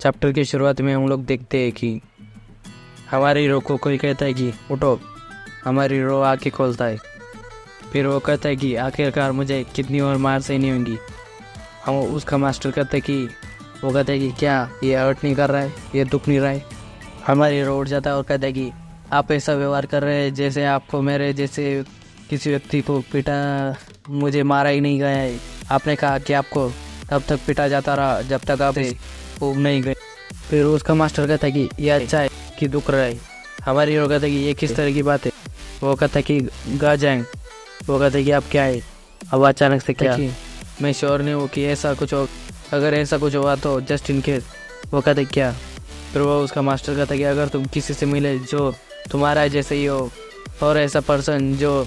Chapter की शुरुआत में हम लोग देखते हैं कि हमारे हीरो को कोई कहता है कि उठो। हमारे हीरो आँखें खोलता है। फिर वो कहता है कि आखिरकार मुझे कितनी और मार सहनी होंगी। हम उसका मास्टर कहता है कि वो कहता है कि क्या ये हर्ट नहीं कर रहा है, ये दुख नहीं रहा है। हमारे हीरो उठ जाता है और कहता है कि आप ऐसा व्यवहार कर रहे हैं जैसे आपको मेरे जैसे किसी व्यक्ति को पीटा, मुझे मारा ही नहीं गया है। आपने कहा कि आपको तब तक पीटा जाता रहा जब तक आप ऊब नहीं गए। फिर उसका मास्टर कहता है कि ये अच्छा है कि दुख रहा है। हमारे हीरो कहता है कि ये किस तरह की बात है। वो कहता है कि गा जाएं। वो कहता है कि आप क्या है। अब अचानक से क्या, मैं श्योर नहीं हूँ कि ऐसा कुछ हो, अगर ऐसा कुछ हुआ तो जस्ट इन केस। वो कहता है क्या। फिर वो उसका मास्टर कहता है कि अगर तुम किसी से मिले जो तुम्हारा जैसे ही हो और ऐसा पर्सन जो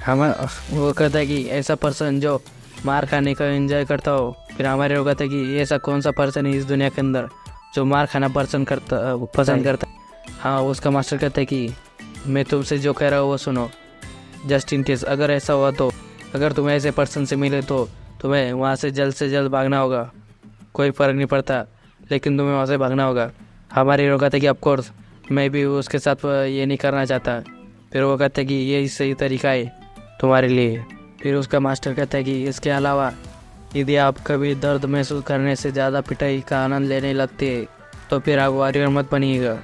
वो कहता है कि ऐसा पर्सन जो मार खाने का एंजॉय करता हो। फिर हमारे हीरो कहता है कि ऐसा कौन सा पर्सन है इस दुनिया के अंदर जो मार खाना पसंद करता है। हाँ, उसका मास्टर कहता है कि मैं तुमसे जो कह रहा हूँ वो सुनो। जस्ट इन केस अगर ऐसा हुआ तो अगर तुम्हें ऐसे पर्सन से मिले तो तुम्हें वहाँ से जल्द भागना होगा। कोई फ़र्क नहीं पड़ता, लेकिन तुम्हें वहाँ से भागना होगा। हमारे हीरो कहता है कि ऑफकोर्स मैं भी उसके साथ ये नहीं करना चाहता। फिर वो कहता है कि ये सही तरीका है तुम्हारे लिए। फिर उसका मास्टर कहता है कि इसके अलावा यदि आप कभी दर्द महसूस करने से ज़्यादा पिटाई का आनंद लेने लगते हैं तो फिर आप वॉरियर मत बनिएगा।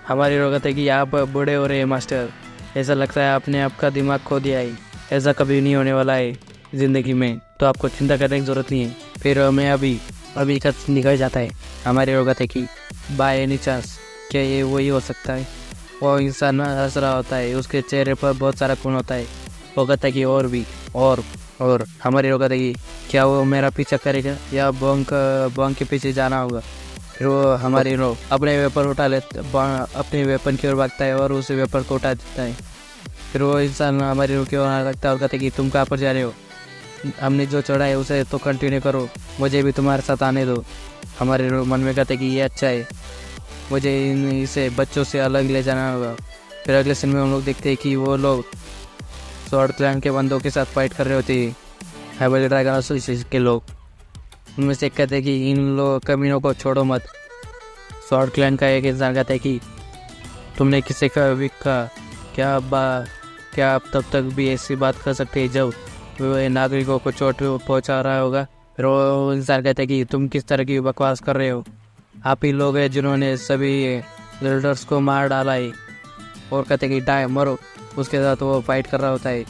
हमारे हीरो कहता है कि आप बूढ़े हो रहे हैं मास्टर, ऐसा लगता है आपने आपका दिमाग खो दिया है। ऐसा कभी नहीं होने वाला है ज़िंदगी में, तो आपको चिंता करने की ज़रूरत नहीं है। फिर मैं अभी का निकल जाता है। हमारे हीरो कहता है कि बाय एनी चांस क्या ये वही हो सकता है। वो इंसान हंस रहा होता है, उसके चेहरे पर बहुत सारा खून होता है। वो कहता है कि और भी और हमारे हीरो कहता है कि क्या वो मेरा पीछा करेगा या बंक के पीछे जाना होगा। फिर वो हमारे हीरो अपने वेपन उठा अपने वेपन की ओर भागता है और उस वेपन को उठा देता है। फिर वो इंसान हमारे हीरो की ओर लगता है और कहता है कि तुम कहाँ पर जा रहे हो, हमने जो चढ़ा है उसे तो कंटिन्यू करो, मुझे भी तुम्हारे साथ आने दो। हमारे हीरो मन में कहते हैं कि ये अच्छा है, मुझे इसे बच्चों से अलग ले जाना होगा। फिर अगले सीन में हम लोग देखते हैं कि वो लोग स्वॉर्ड क्लैन के बंदों के साथ फाइट कर रहे होते हैं, हेवली ड्रैगन एसोसिएशन के लोग। उनमें से कहते हैं कि इन लोग कमीनों को छोड़ो मत। स्वॉर्ड क्लैन का एक इंसान कहता है कि तुमने किसी का भी कहा क्या आप तब तक भी ऐसी बात कर सकते हैं जब वो नागरिकों को चोट पहुंचा रहा होगा। फिर वो इंसान कहता है कि तुम किस तरह की बकवास कर रहे हो, आप ही लोग हैं जिन्होंने सभी लीडर्स को मार डाला है। और कहते हैं कि डाय मरो। उसके साथ वो फाइट कर रहा होता है।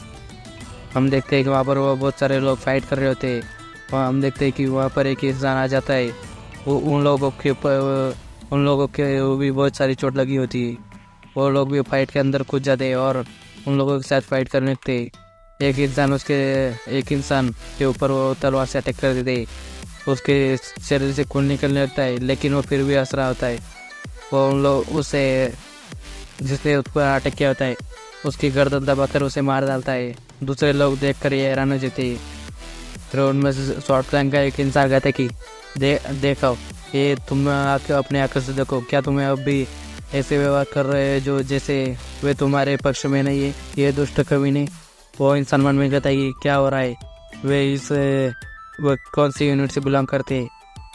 हम देखते हैं कि वहाँ पर वो बहुत सारे लोग फाइट कर रहे होते हैं। वहाँ हम देखते हैं कि वहाँ पर एक इंसान आ जाता है। वो उन लोगों के वो भी बहुत सारी चोट लगी होती है। वो लोग भी फाइट के अंदर कूद जाते हैं और उन लोगों के साथ फाइट करने लगते हैं। एक इंसान के ऊपर वो तलवार से अटैक कर देते हैं। उसके शरीर से खून निकलने लगता है, लेकिन वो फिर भी हंस रहा होता है। वो उन लोग उसे जिसने उस पर अटैक किया होता है उसकी गर्दन दबाकर उसे मार डालता है। दूसरे लोग देखकर ये हैरान हो जाते हैं। फिर उनमें से शॉर्ट क्लैन का एक इंसान कहता है कि देखो ये तुम आके अपने आंखों से देखो, क्या तुम्हें अब भी ऐसे व्यवहार कर रहे हैं जो जैसे वे तुम्हारे पक्ष में नहीं है, ये दुष्ट कभी नहीं। वो इंसान मन में कहता है कि क्या हो रहा है, वो कौन सी यूनिट से बिलोंग करते हैं।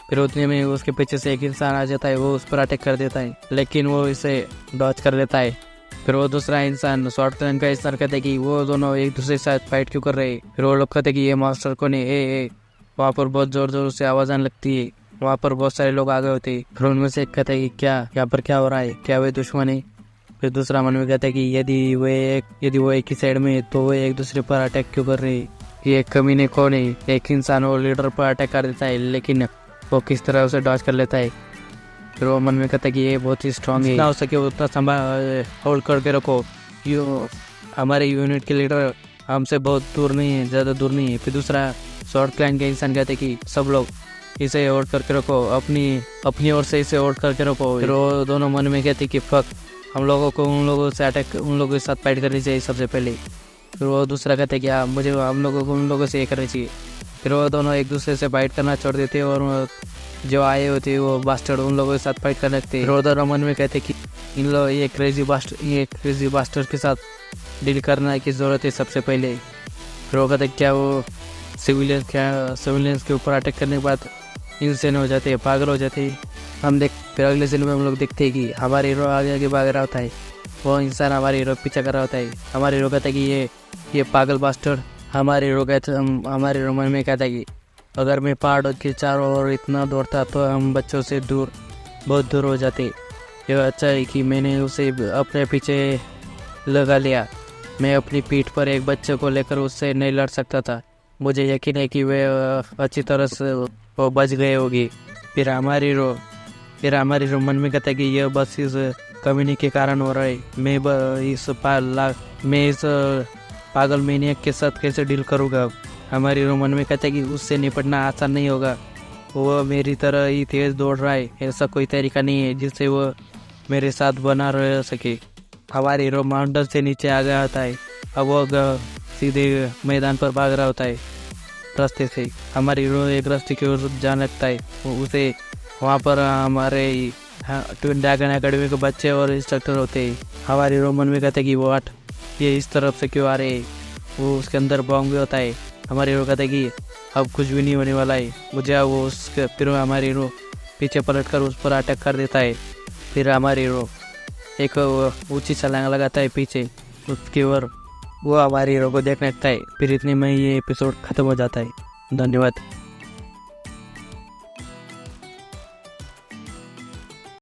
फिर उतने में उसके पीछे से एक इंसान आ जाता है, वो उस पर अटैक कर देता है, लेकिन वो इसे डॉच कर लेता है। फिर वो दूसरा इंसान शॉर्ट क्लैन का इंसान कहता है कि वो दोनों एक दूसरे के साथ फाइट क्यों कर रहे हैं। फिर वो लोग कहते हैं कि ये मास्टर को नहीं ए वहाँ पर बहुत ज़ोर से आवाज़ आने लगती है। वहाँ पर बहुत सारे लोग आ गए होते हैं। फिर उनमें से एक कहता है कि क्या यहाँ पर क्या हो रहा है, क्या वे दुश्मन है। फिर दूसरा मन में कहता है कि यदि वो एक ही साइड में है तो वो एक दूसरे पर अटैक क्यों कर रहे हैं, ये कमीने कौन है। एक इंसान वो लीडर पर अटैक कर देता है, लेकिन वो किस तरह उसे डॉच कर लेता है। फिर वो मन में कहता है कि ये बहुत ही स्ट्रांग है, जितना हो सके उतना संभाल होल्ड करके रखो। हमारे यूनिट के लीडर हमसे बहुत दूर नहीं है, ज़्यादा दूर नहीं है। फिर दूसरा शॉर्ट क्लैन के इंसान कहते हैं कि सब लोग इसे होल्ड करके रखो, अपनी ओर से इसे होल्ड करके रखो। फिर वो दोनों मन में कहते हैं कि फक, हम लोगों को उन लोगों के साथ फाइट करनी चाहिए सबसे पहले। फिर वो दूसरा कहते हैं कि हम लोगों को उन लोगों से ये करना चाहिए। फिर वो दोनों एक दूसरे से फाइट करना छोड़ देते हैं और जो आए होते हैं वो बास्टर्ड उन लोगों के साथ फाइट करने लगते हैं। फिर वो दोनों मन में कहते हैं कि ये क्रेजी बास्टर्ड के साथ डील करने की ज़रूरत है सबसे पहले। फिर वो कहते हैं क्या वो सिविलियंस के ऊपर अटैक करने के बाद इंसेन हो जाते हैं, पागल हो जाते हैं। फिर अगले सीन में हम लोग देखते हैं कि हमारे हीरो आगे आगे भाग रहा होता है, वो इंसान हमारे हीरो पीछा कर रहा होता है। हमारे हीरो कहता है कि ये पागल बास्टर्ड। हमारे हीरो मन में कहता है कि अगर मैं पहाड़ों के चारों ओर इतना दौड़ता तो हम बच्चों से बहुत दूर हो जाते। ये अच्छा है कि मैंने उसे अपने पीछे लगा लिया। मैं अपनी पीठ पर एक बच्चे को लेकर उससे नहीं लड़ सकता था। मुझे यकीन है कि वे अच्छी तरह से वो बच गए होगी। फिर हमारे हीरो मन में कहता है कि यह बस इस कम्युनिटी के कारण हो रहा है। मैं इस पागल मैनियक के साथ कैसे डील करूँगा। हमारे हीरो मन में कहता है कि उससे निपटना आसान नहीं होगा। वो मेरी तरह ही तेज दौड़ रहा है। ऐसा कोई तरीका नहीं है जिससे वो मेरे साथ बना रह सके। हमारे हीरो माउंटेन से नीचे आ गया होता है। अब वो सीधे मैदान पर भाग रहा होता है रास्ते से। हमारे हीरो एक रास्ते की ओर जाने लगता है। उसे वहाँ पर हमारे ट्विन ड्रैगन एकेडमी के बच्चे और इंस्ट्रक्टर होते हैं। हमारे हीरो मन में कहते हैं कि ये इस तरफ से क्यों आ रहे हैं। वो उसके अंदर बॉम्ब भी होता है। हमारे हीरो कहते हैं कि अब कुछ भी नहीं होने वाला है मुझे। वो उसके फिर हमारे हीरो पीछे पलटकर उस पर अटैक कर देता है। फिर हमारे हीरो एक ऊंची छलांग लगाता है पीछे उसकी ओर। वो हमारे हीरो को देखने लगता है। फिर इतने में ये एपिसोड ख़त्म हो जाता है। धन्यवाद।